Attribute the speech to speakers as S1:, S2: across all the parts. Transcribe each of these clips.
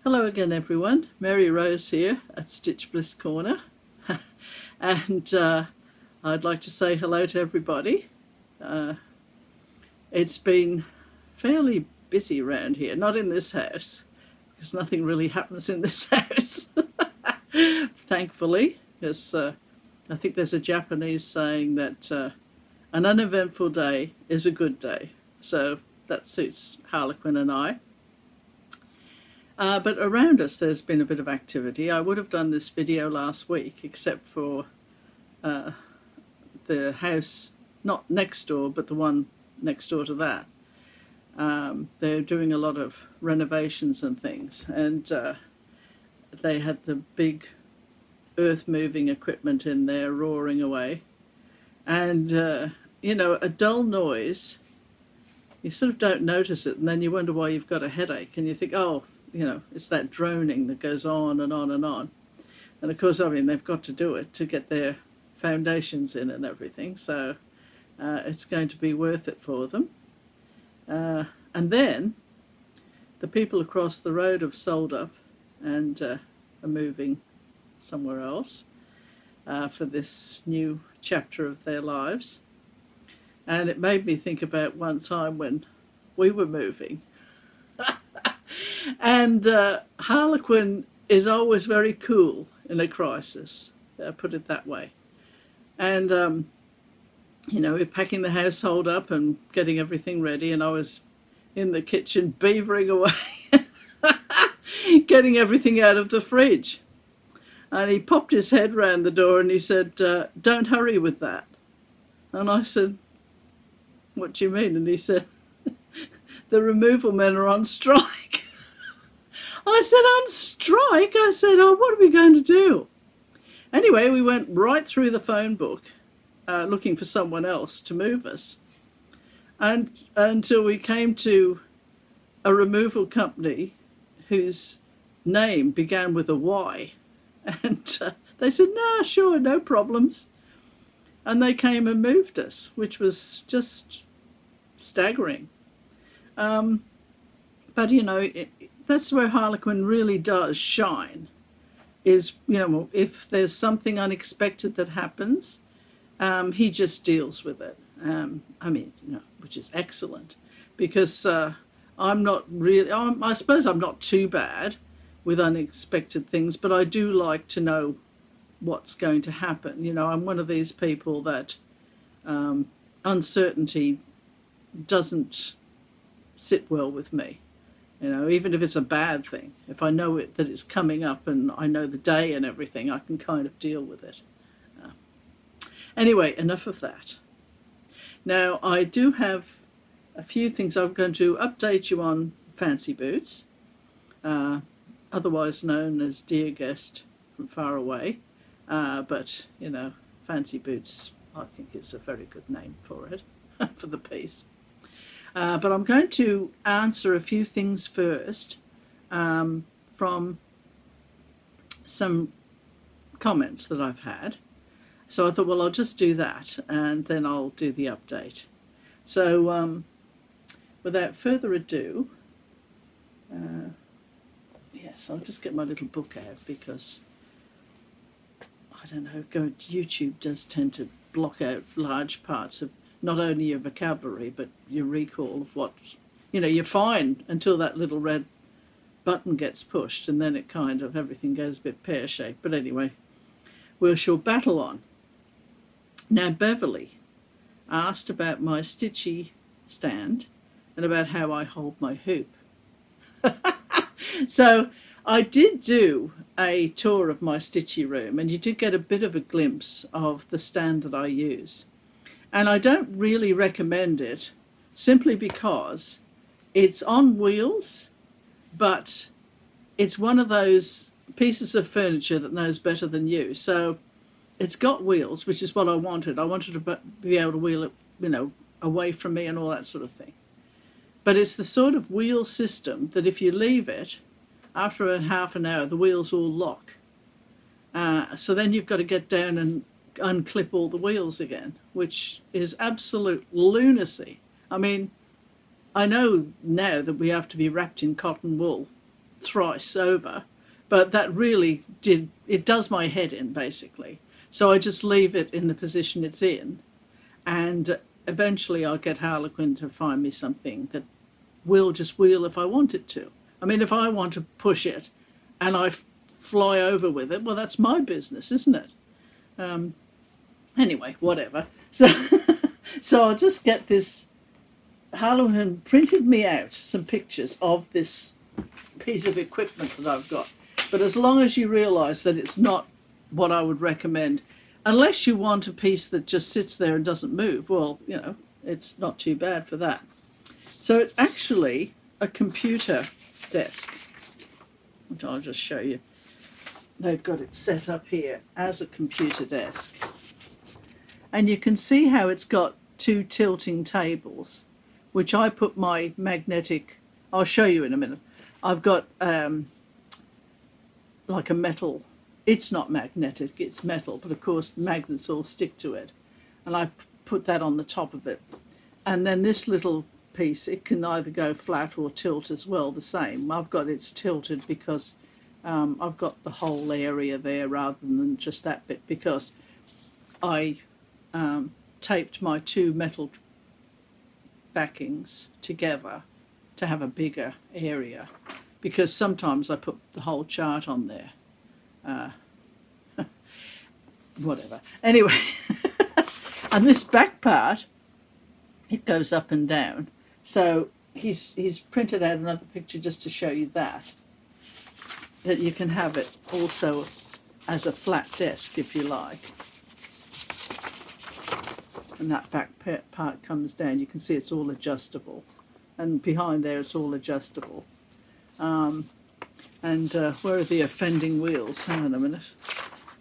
S1: Hello again, everyone. Mary Rose here at Stitch Bliss Corner, and I'd like to say hello to everybody. It's been fairly busy around here, not in this house, because nothing really happens in this house, thankfully, because I think there's a Japanese saying that an uneventful day is a good day, so that suits Harlequin and I. But around us there's been a bit of activity. I would have done this video last week, except for the house, not next door, but the one next door to that. They're doing a lot of renovations and things, and they had the big earth-moving equipment in there roaring away. And, you know, a dull noise, you sort of don't notice it, and then you wonder why you've got a headache, and you think, oh, you know, it's that droning that goes on and on and on. And of course, I mean, they've got to do it to get their foundations in and everything, so it's going to be worth it for them. And then the people across the road have sold up and are moving somewhere else for this new chapter of their lives. And it made me think about one time when we were moving. And Harlequin is always very cool in a crisis, put it that way. And, you know, we're packing the household up and getting everything ready, and I was in the kitchen beavering away, getting everything out of the fridge. And he popped his head round the door and he said, don't hurry with that. And I said, what do you mean? And he said, the removal men are on strike. I said, on strike? I said, oh, what are we going to do? Anyway, we went right through the phone book looking for someone else to move us, and until we came to a removal company whose name began with a Y. And they said, no, sure, no problems. And they came and moved us, which was just staggering. But, you know, that's where Harlequin really does shine, is, you know, if there's something unexpected that happens, he just deals with it. I mean, you know, which is excellent, because I'm not really, I suppose I'm not too bad with unexpected things, but I do like to know what's going to happen. You know, I'm one of these people that uncertainty doesn't sit well with me. You know, even if it's a bad thing, if I know that it's coming up and I know the day and everything, I can kind of deal with it. Anyway, enough of that. Now, I do have a few things. I'm going to update you on Fancy Boots, otherwise known as Dear Guest from Far Away. But, you know, Fancy Boots, I think, is a very good name for it, for the piece. But I'm going to answer a few things first from some comments that I've had. So I thought, well, I'll just do that and then I'll do the update. So without further ado, yes, I'll just get my little book out, because I don't know, YouTube does tend to block out large parts of not only your vocabulary, but your recall of what, you know, you're fine until that little red button gets pushed, and then it kind of, everything goes a bit pear-shaped. But anyway, we shall battle on. Now, Beverly asked about my stitchy stand and about how I hold my hoop. So I did do a tour of my stitchy room, and you did get a bit of a glimpse of the stand that I use. And I don't really recommend it, simply because it's on wheels, but it's one of those pieces of furniture that knows better than you. So it's got wheels, which is what I wanted. I wanted to be able to wheel it, you know, away from me and all that sort of thing. But it's the sort of wheel system that if you leave it, after about half an hour, the wheels all lock. So then you've got to get down and unclip all the wheels again, which is absolute lunacy. I mean, I know now that we have to be wrapped in cotton wool thrice over, but that really it does my head in, basically. So I just leave it in the position it's in, and eventually I'll get Harlequin to find me something that will just wheel if I want it to. I mean, if I want to push it and I fly over with it, well, that's my business, isn't it? Anyway, whatever. So, so I'll just get this. Harlequin printed me out some pictures of this piece of equipment that I've got. But as long as you realise that it's not what I would recommend, unless you want a piece that just sits there and doesn't move, well, you know, it's not too bad for that. So it's actually a computer desk, which I'll just show you. They've got it set up here as a computer desk. And you can see how it's got two tilting tables, which I put my magnetic, I'll show you in a minute. I've got like a metal, it's not magnetic, it's metal, but of course the magnets all stick to it. And I put that on the top of it. And then this little piece, it can either go flat or tilt as well, the same. I've got it's tilted because I've got the whole area there rather than just that bit, because I taped my two metal backings together to have a bigger area, because sometimes I put the whole chart on there. Whatever. Anyway, and this back part, it goes up and down. So he's printed out another picture just to show you that you can have it also as a flat desk if you like. And that back part comes down. You can see it's all adjustable. And behind there it's all adjustable. Where are the offending wheels? Hang on a minute.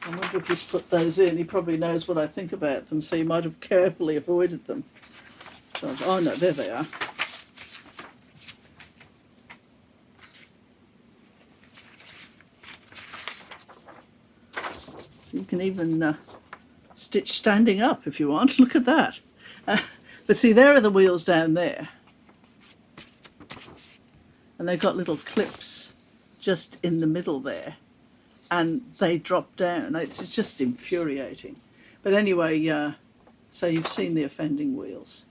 S1: I wonder if he's put those in. He probably knows what I think about them, so he might have carefully avoided them. So, oh no, there they are. So you can even stitch standing up if you want. Look at that. But see, there are the wheels down there. And they've got little clips just in the middle there. And they drop down. It's just infuriating. But anyway, so you've seen the offending wheels.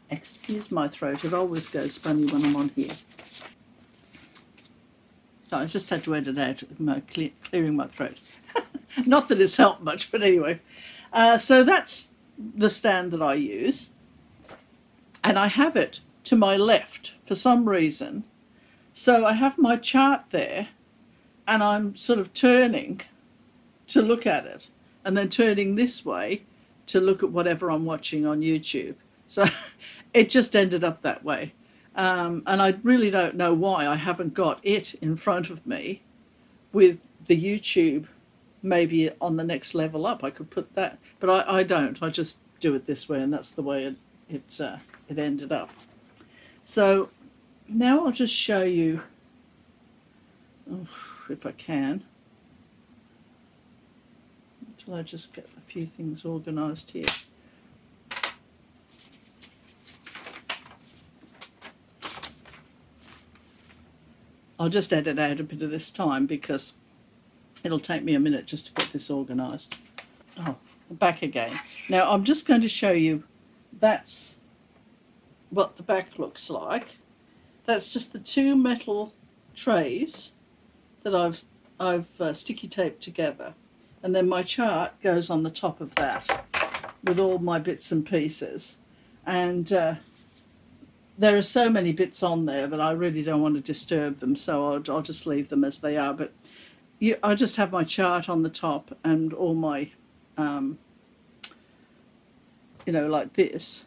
S1: Excuse my throat. It always goes funny when I'm on here. So I just had to edit out my clearing my throat. Not that it's helped much, but anyway. So that's the stand that I use. And I have it to my left for some reason. So I have my chart there, and I'm sort of turning to look at it, and then turning this way to look at whatever I'm watching on YouTube. So it just ended up that way. And I really don't know why I haven't got it in front of me with the YouTube maybe on the next level up. I could put that, but I don't. I just do it this way, and that's the way it ended up. So now I'll just show you, if I can, until I just get a few things organised here. I'll just edit out a bit of this time because it'll take me a minute just to get this organised. Oh, back again. Now I'm just going to show you, that's what the back looks like. That's just the two metal trays that I've sticky taped together, and then my chart goes on the top of that with all my bits and pieces. And there are so many bits on there that I really don't want to disturb them, so I'll just leave them as they are. But I just have my chart on the top and all my, you know, like this.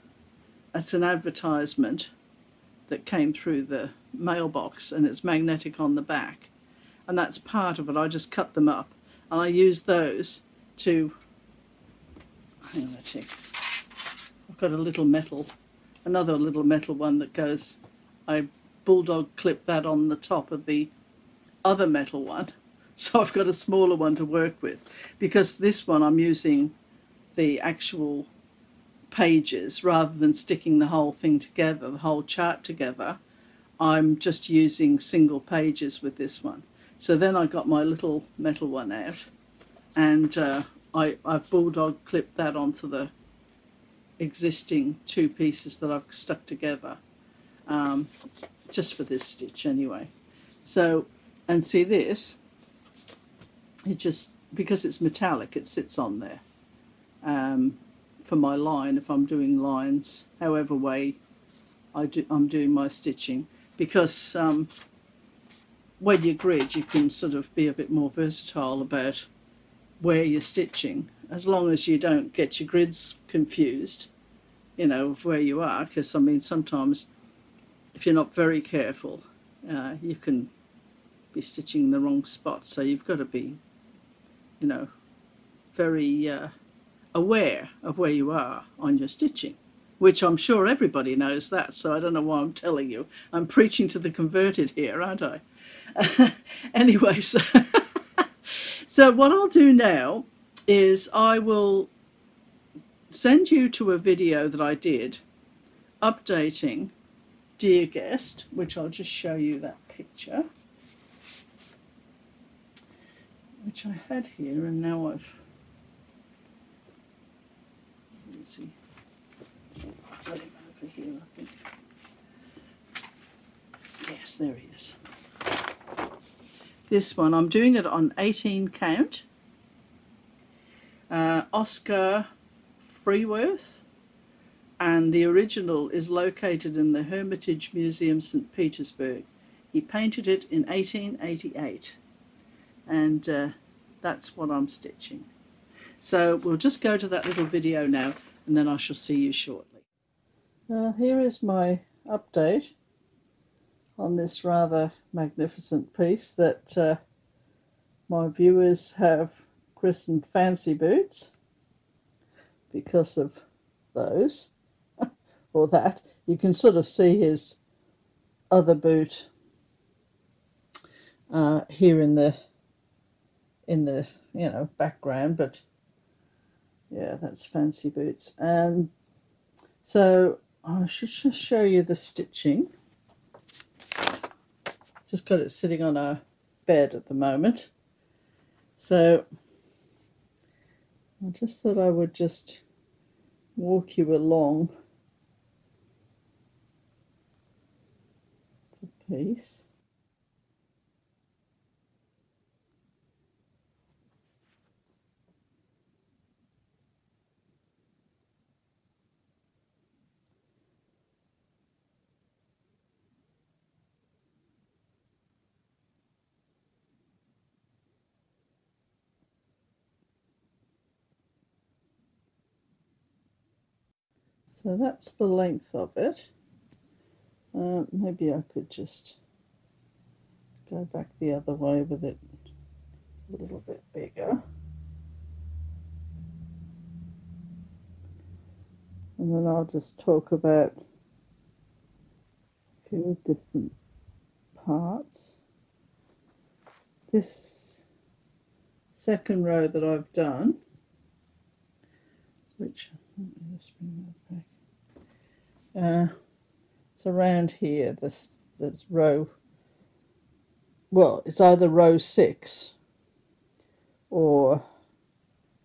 S1: That's an advertisement that came through the mailbox, and it's magnetic on the back, and that's part of it. I just cut them up, and I use those to, hang on a tick, I've got a little metal, another little metal one that goes, I bulldog clip that on the top of the other metal one, so I've got a smaller one to work with, because this one I'm using the actual pages rather than sticking the whole thing together, the whole chart together. I'm just using single pages with this one. So then I got my little metal one out, and I've bulldog clipped that onto the existing 2 pieces that I've stuck together, just for this stitch anyway. So, and see this, it just, because it's metallic, it sits on there for my line, if I'm doing lines, however way I'm doing my stitching, because when you grid, you can sort of be a bit more versatile about where you're stitching, as long as you don't get your grids confused, you know, of where you are, because I mean sometimes if you're not very careful, you can be stitching in the wrong spot. So you've got to be, you know, very aware of where you are on your stitching, which I'm sure everybody knows that, so I don't know why I'm telling you. I'm preaching to the converted here, aren't I? Anyway, so what I'll do now is I will send you to a video that I did updating Dear Guest, which I'll just show you that picture, which I had here, and now I've, let me see, I've got him over here, I think. Yes, there he is. This one, I'm doing it on 18 count. Oscar Freeworth, and the original is located in the Hermitage Museum, St. Petersburg. He painted it in 1888, and that's what I'm stitching. So we'll just go to that little video now, and then I shall see you shortly. Here is my update on this rather magnificent piece that my viewers have christened Fancy Boots because of those, or that. You can sort of see his other boot here in the you know, background, but yeah, that's Fancy Boots. So I should just show you the stitching. Just got it sitting on a bed at the moment. So I just thought I would just walk you along the piece. So that's the length of it. Maybe I could just go back the other way with it a little bit bigger. And then I'll just talk about a few different parts. This second row that I've done, which, let me just bring that back. It's around here, this row, well, it's either row 6 or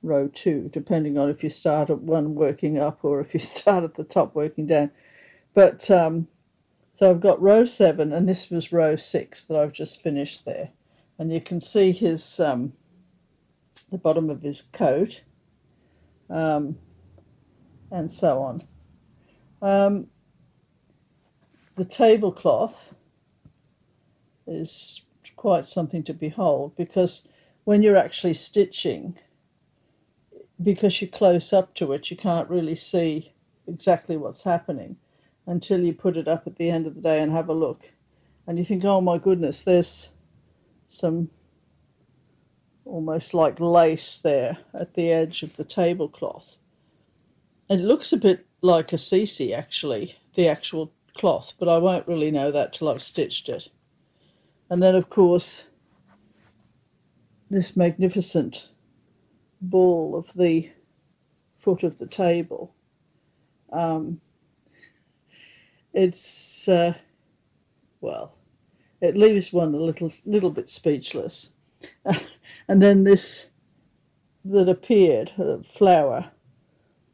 S1: row 2, depending on if you start at 1 working up or if you start at the top working down. But so I've got row 7, and this was row 6 that I've just finished there. And you can see his the bottom of his coat, and so on. The tablecloth is quite something to behold, because when you're actually stitching, because you're close up to it, you can't really see exactly what's happening until you put it up at the end of the day and have a look. And you think, oh my goodness, there's some almost like lace there at the edge of the tablecloth. It looks a bit like a CC, actually, the actual cloth, but I won't really know that till I've stitched it. And then, of course, this magnificent ball of the foot of the table. It's well, it leaves one a little bit speechless. And then this that appeared, a flower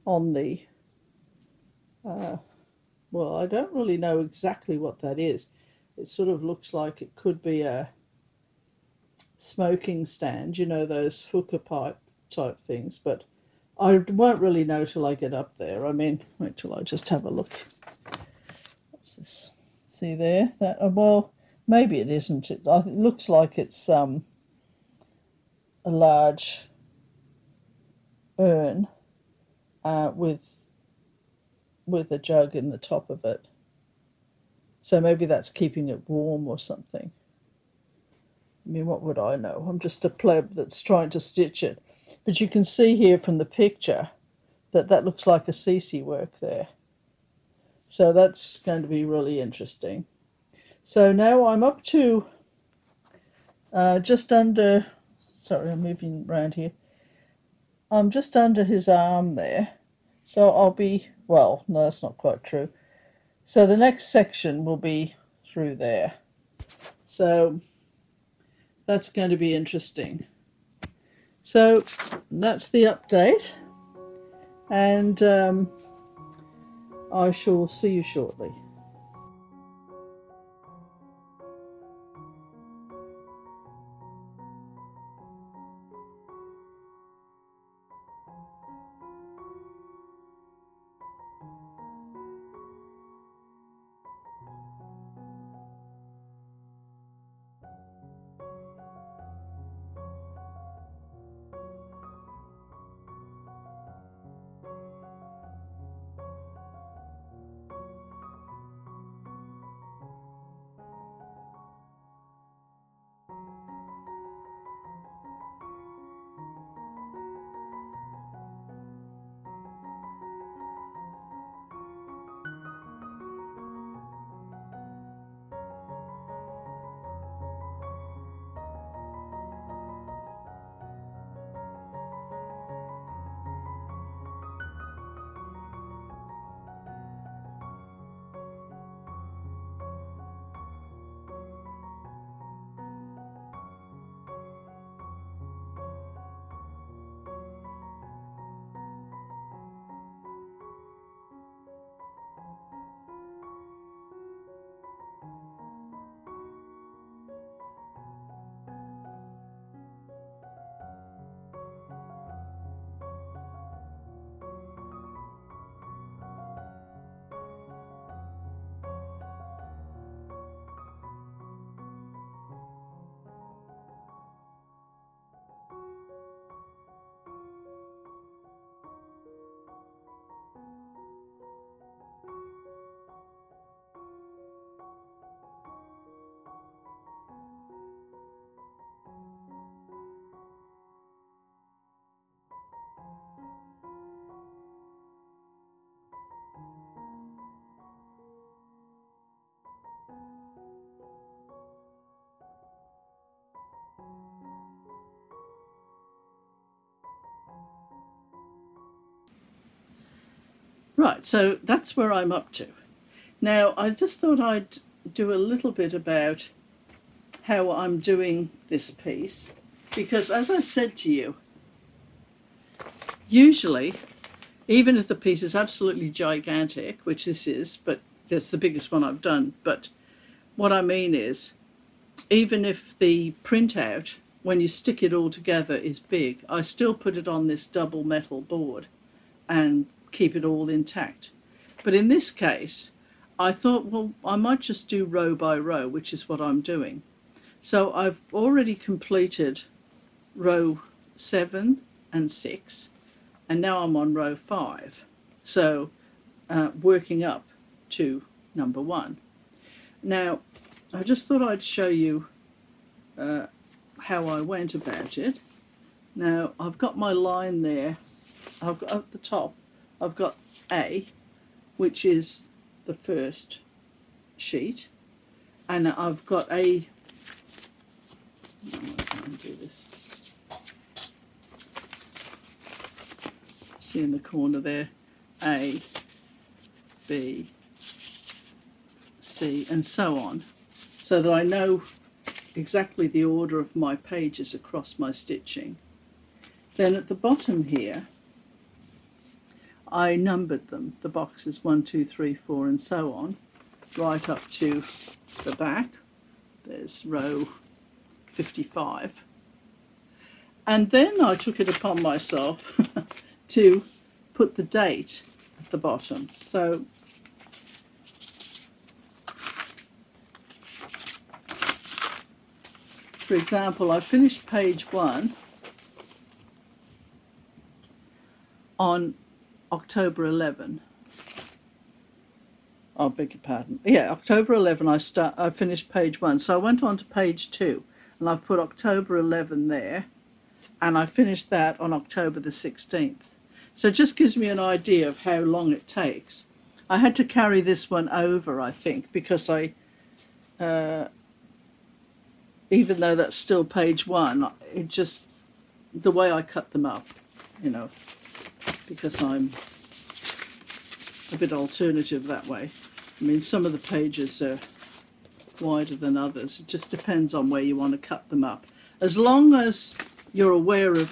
S1: on the, well, I don't really know exactly what that is. It sort of looks like it could be a smoking stand, you know, those hookah pipe type things, but I won't really know till I get up there. I mean, wait till I just have a look. What's this? See there? That, well, maybe it isn't. It looks like it's a large urn with a jug in the top of it. So maybe that's keeping it warm or something. I mean, what would I know? I'm just a pleb that's trying to stitch it. But you can see here from the picture that looks like a CC work there. So that's going to be really interesting. So now I'm up to just under, sorry, I'm moving around here. I'm just under his arm there. So I'll be, well, no, that's not quite true. So the next section will be through there. So that's going to be interesting. So that's the update, and I shall see you shortly. Right, so that's where I'm up to. Now, I just thought I'd do a little bit about how I'm doing this piece, because as I said to you, usually, even if the piece is absolutely gigantic, which this is, but that's the biggest one I've done, but what I mean is, even if the printout, when you stick it all together, is big, I still put it on this double metal board and keep it all intact. But in this case, I thought, well, I might just do row by row, which is what I'm doing. So I've already completed row 7 and 6, and now I'm on row 5. So working up to number 1. Now, I just thought I'd show you how I went about it. Now, I've got my line there. I've got at the top, I've got A, which is the first sheet, and I've got A, I can't do this, see in the corner there, A, B, C, and so on. so that I know exactly the order of my pages across my stitching. Then at the bottom here, I numbered them, the boxes 1, 2, 3, 4 and so on, right up to the back. There's row 55. And then I took it upon myself to put the date at the bottom. So for example, I finished page 1 on October 11. I beg your pardon. Yeah, October 11 I finished page 1. So I went on to page 2 and I've put October 11 there, and I finished that on October the 16th. So it just gives me an idea of how long it takes. I had to carry this one over, I think, because I even though that's still page 1, it just, the way I cut them up, you know, because I'm a bit alternative that way. I mean, some of the pages are wider than others. It just depends on where you want to cut them up. As long as you're aware of,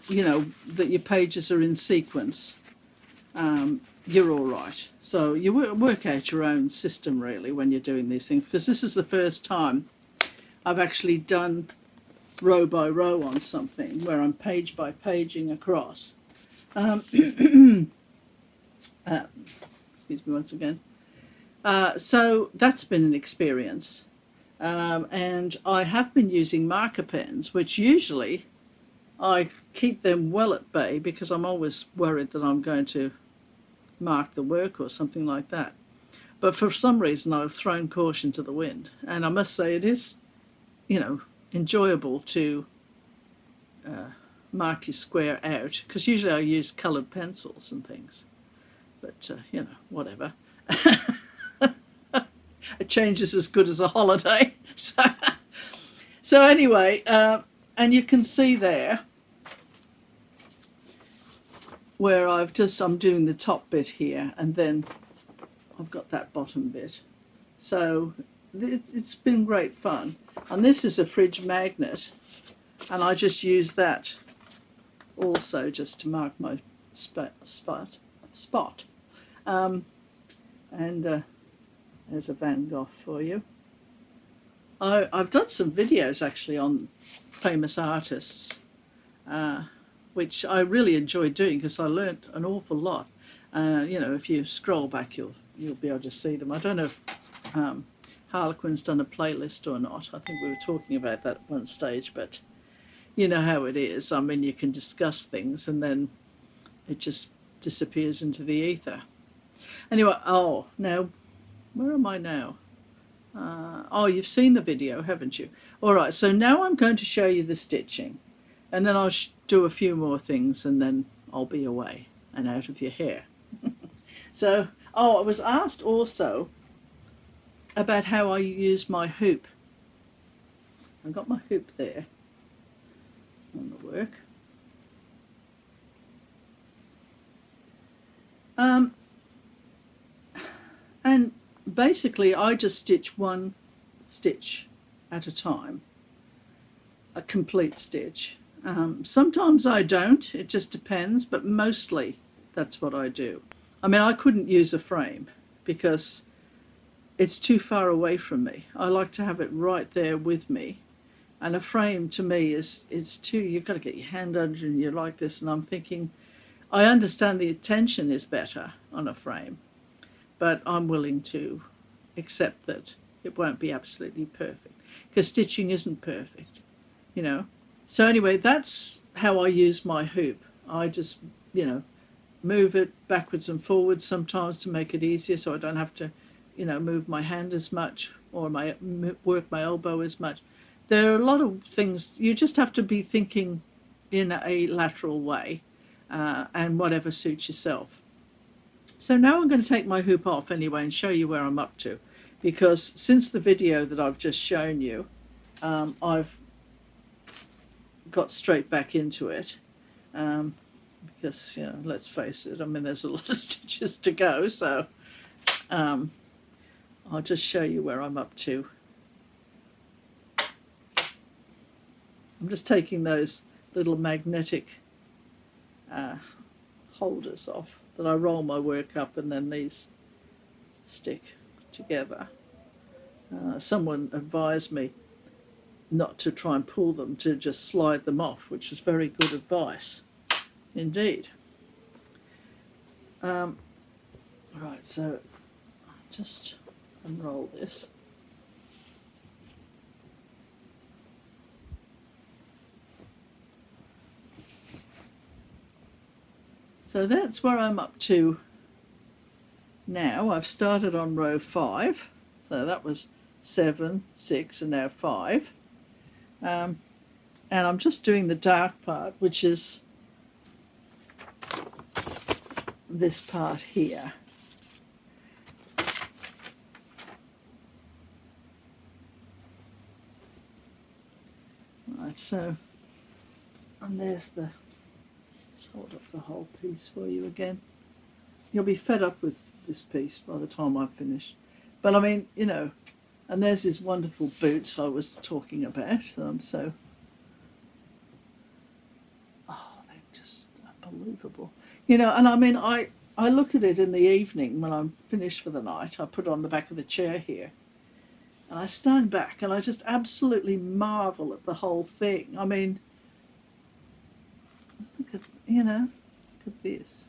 S1: you know, that your pages are in sequence, you're all right. So you work out your own system really when you're doing these things, because this is the first time I've actually done row by row on something where I'm page by paging across. Excuse me once again. So that's been an experience. And I have been using marker pens, which usually I keep them well at bay because I'm always worried that I'm going to mark the work or something like that. But for some reason I've thrown caution to the wind, and I must say it is, you know, enjoyable to mark your square out, because usually I use coloured pencils and things, but you know, whatever. A change is as good as a holiday. So anyway, and you can see there where I'm doing the top bit here, and then I've got that bottom bit. So it's been great fun. And this is a fridge magnet, and I just use that also just to mark my spot. There's a Van Gogh for you. I've done some videos actually on famous artists, which I really enjoyed doing because I learnt an awful lot. You know, if you scroll back, you'll be able to see them. I don't know if Harlequin's done a playlist or not. I think we were talking about that at one stage, but you know how it is. I mean, you can discuss things and then it just disappears into the ether. Anyway, oh, now, where am I now? Oh, you've seen the video, haven't you? All right, so now I'm going to show you the stitching, and then I'll do a few more things, and then I'll be away and out of your hair. So, oh, I was asked also about how I use my hoop. I've got my hoop there on the work. And basically I just stitch one stitch at a time, a complete stitch. Sometimes I don't, it just depends, but mostly that's what I do. I mean, I couldn't use a frame because it's too far away from me. I like to have it right there with me, and a frame to me is too, you've got to get your hand under and you're like this, and I'm thinking, I understand the attention is better on a frame, but I'm willing to accept that it won't be absolutely perfect, because stitching isn't perfect, you know. So anyway, that's how I use my hoop. I just, you know, move it backwards and forwards sometimes to make it easier, so I don't have to, you know, move my hand as much or work my elbow as much. There are a lot of things, you just have to be thinking in a lateral way, and whatever suits yourself. So now I'm going to take my hoop off anyway and show you where I'm up to, because since the video that I've just shown you, I've got straight back into it, because, you know, let's face it, I mean, there's a lot of stitches to go, so I'll just show you where I'm up to. I'm just taking those little magnetic holders off that I roll my work up, and then these stick together. Someone advised me not to try and pull them, to just slide them off, which was very good advice indeed. Right, so I'll just unroll this. So that's where I'm up to now. I've started on row 5, so that was 7, 6, and now 5. And I'm just doing the dark part, which is this part here. Right, so, and there's the, let's hold up the whole piece for you again. You'll be fed up with this piece by the time I've finished. But I mean, you know, and there's these wonderful boots I was talking about. So, oh, they're just unbelievable. You know, and I mean, I look at it in the evening when I'm finished for the night. I put it on the back of the chair here. And I stand back and I just absolutely marvel at the whole thing. I mean, look at, you know, look at this.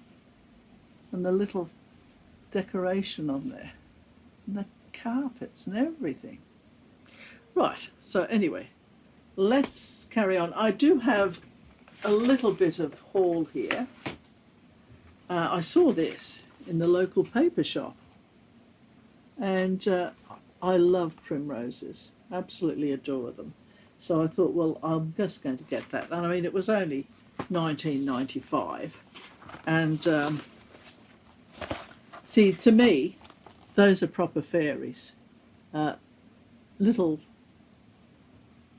S1: And the little decoration on there. And the carpets and everything. Right, so anyway, let's carry on. I do have a little bit of haul here. I saw this in the local paper shop. And I love primroses, absolutely adore them. So I thought, well, I'm just going to get that. And I mean, it was only $19.95. And see, to me, those are proper fairies. Little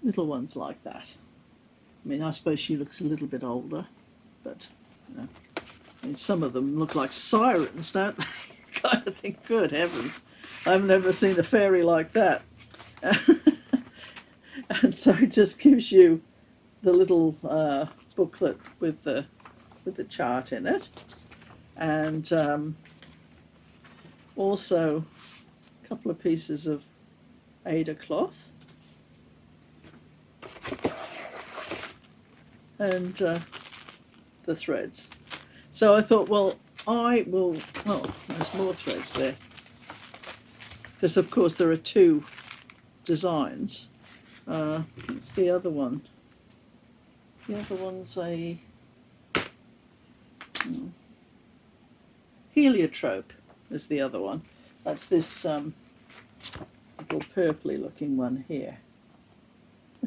S1: ones like that. I mean, I suppose she looks a little bit older, but you know, I mean, some of them look like sirens, don't they? Kind of think, good heavens, I've never seen a fairy like that. And so it just gives you the little booklet with the chart in it, and also a couple of pieces of Ada cloth, and the threads. So I thought, well, I will, well, there's more threads there, because of course there are two designs. What's the other one? The other one's a heliotrope is the other one. That's this little purpley looking one here.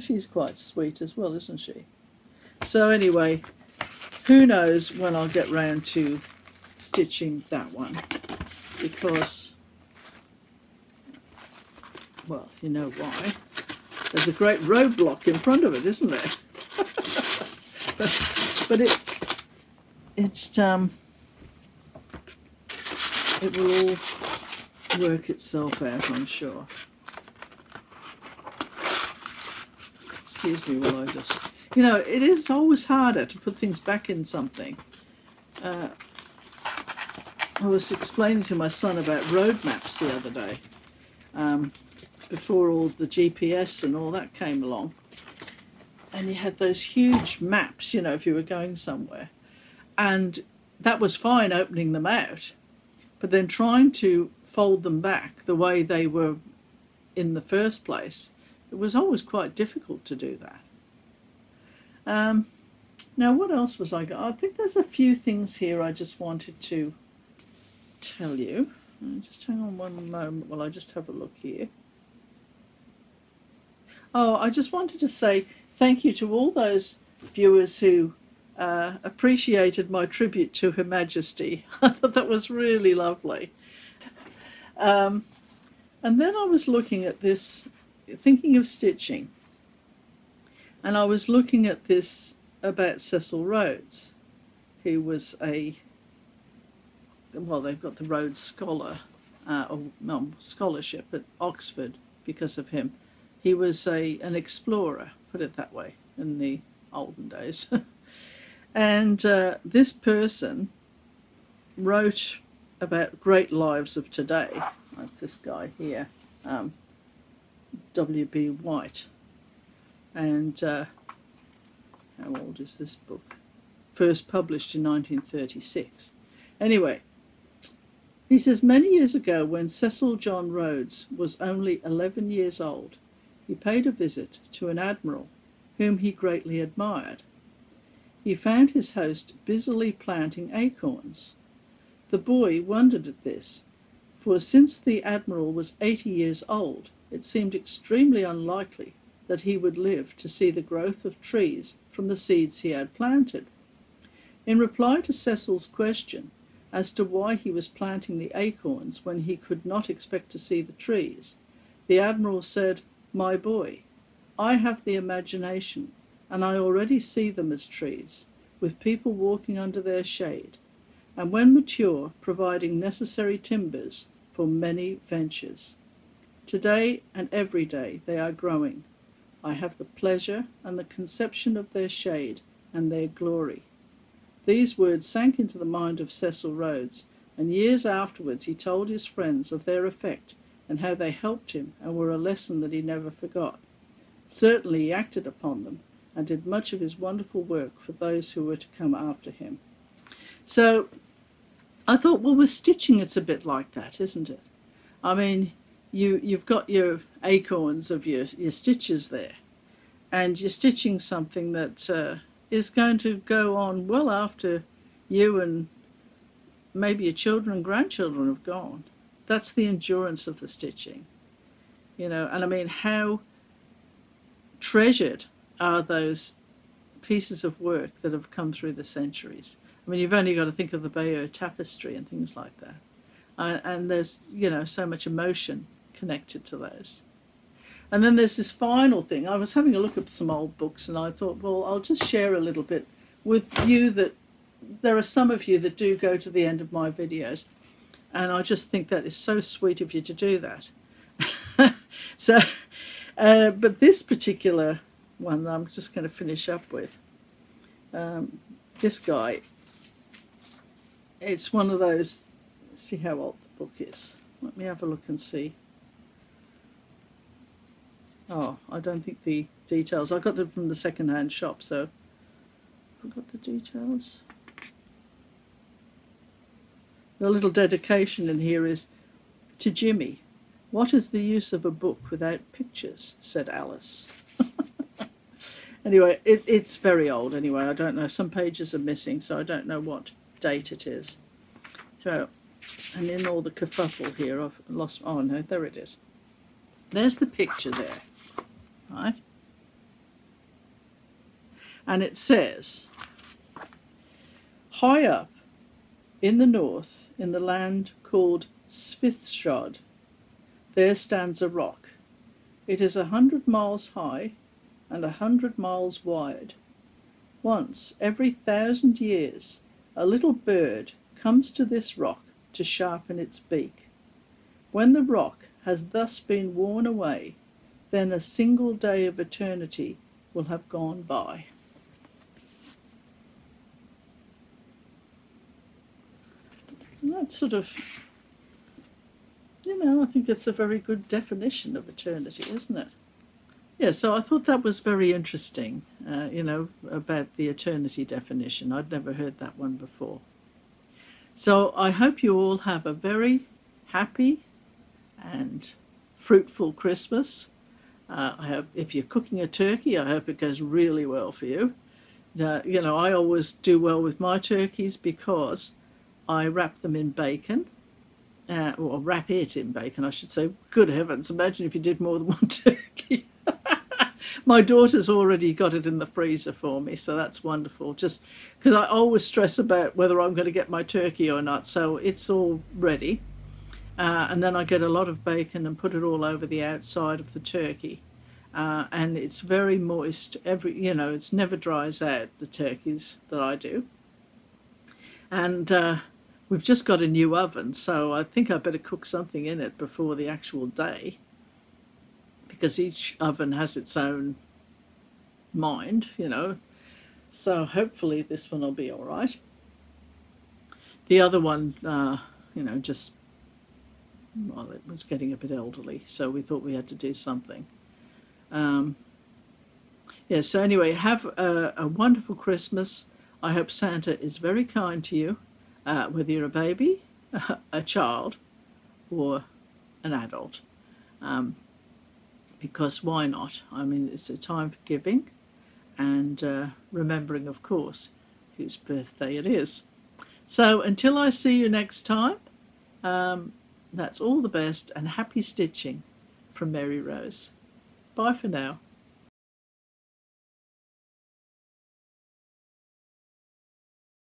S1: She's quite sweet as well, isn't she? So anyway, who knows when I'll get round to stitching that one, because, well, you know why. There's a great roadblock in front of it, isn't there? but it will all work itself out, I'm sure. Excuse me while I just, you know, it is always harder to put things back in something. I was explaining to my son about road maps the other day, before all the GPS and all that came along. And you had those huge maps, you know, if you were going somewhere. And that was fine opening them out. But then trying to fold them back the way they were in the first place, it was always quite difficult to do that. Now, what else was I got? I think there's a few things here I just wanted to tell you. Just hang on one moment while I just have a look here. Oh, I just wanted to say thank you to all those viewers who appreciated my tribute to Her Majesty. I thought that was really lovely. And then I was looking at this, thinking of stitching, and I was looking at this about Cecil Rhodes, who was a, well, they've got the Rhodes Scholar scholarship at Oxford because of him. He was an explorer, put it that way, in the olden days. And this person wrote about great lives of today. That's this guy here, W.B. White. And how old is this book? First published in 1936. Anyway, he says, many years ago, when Cecil John Rhodes was only 11 years old, he paid a visit to an admiral whom he greatly admired. He found his host busily planting acorns. The boy wondered at this, for since the admiral was 80 years old, it seemed extremely unlikely that he would live to see the growth of trees from the seeds he had planted. In reply to Cecil's question as to why he was planting the acorns when he could not expect to see the trees, the admiral said, "My boy, I have the imagination, and I already see them as trees, with people walking under their shade, and when mature, providing necessary timbers for many ventures. Today and every day they are growing. I have the pleasure and the conception of their shade and their glory." These words sank into the mind of Cecil Rhodes, and years afterwards he told his friends of their effect and how they helped him and were a lesson that he never forgot. Certainly he acted upon them and did much of his wonderful work for those who were to come after him. So I thought, well, with stitching it's a bit like that, isn't it? I mean, you've got your acorns of your stitches there, and you're stitching something that is going to go on well after you and maybe your children and grandchildren have gone. That's the endurance of the stitching, and I mean, how treasured are those pieces of work that have come through the centuries. I mean, you've only got to think of the Bayeux tapestry and things like that. And there's, so much emotion connected to those. And then there's this final thing. I was having a look at some old books and I thought, well, I'll just share a little bit with you that there are some of you that do go to the end of my videos. And I just think that is so sweet of you to do that. But this particular one I'm just going to finish up with, this guy, it's one of those, see how old the book is. Let me have a look and see. Oh, I don't think the details, I got them from the second-hand shop, so I got the details. The little dedication in here is, "To Jimmy, what is the use of a book without pictures?" said Alice. Anyway, it's very old anyway. I don't know. Some pages are missing, so I don't know what date it is. So, and in all the kerfuffle here, I've lost... Oh, no, there it is. There's the picture there, right? And it says, "High up in the north, in the land called Svithshod, there stands a rock. It is 100 miles high and 100 miles wide. Once every 1,000 years, a little bird comes to this rock to sharpen its beak. When the rock has thus been worn away, then a single day of eternity will have gone by." And that's sort of, I think it's a very good definition of eternity, isn't it? Yeah, so I thought that was very interesting, about the eternity definition. I'd never heard that one before. So I hope you all have a very happy and fruitful Christmas. I hope if you're cooking a turkey, I hope it goes really well for you. I always do well with my turkeys because I wrap them in bacon, or wrap it in bacon, I should say. Good heavens, imagine if you did more than one turkey. My daughter's already got it in the freezer for me, so that's wonderful. Just because I always stress about whether I'm going to get my turkey or not, so it's all ready. And then I get a lot of bacon and put it all over the outside of the turkey. And it's very moist. It never dries out, the turkeys that I do. And we've just got a new oven, so I think I better cook something in it before the actual day, because each oven has its own mind, you know. So hopefully this one will be all right. The other one, you know, just, well, it was getting a bit elderly, so we thought we had to do something. Yeah, so anyway, have a wonderful Christmas. I hope Santa is very kind to you, whether you're a baby, a child, or an adult. Because why not? I mean, it's a time for giving and remembering, of course, whose birthday it is. So until I see you next time, that's all the best and happy stitching from Mary Rose. Bye for now.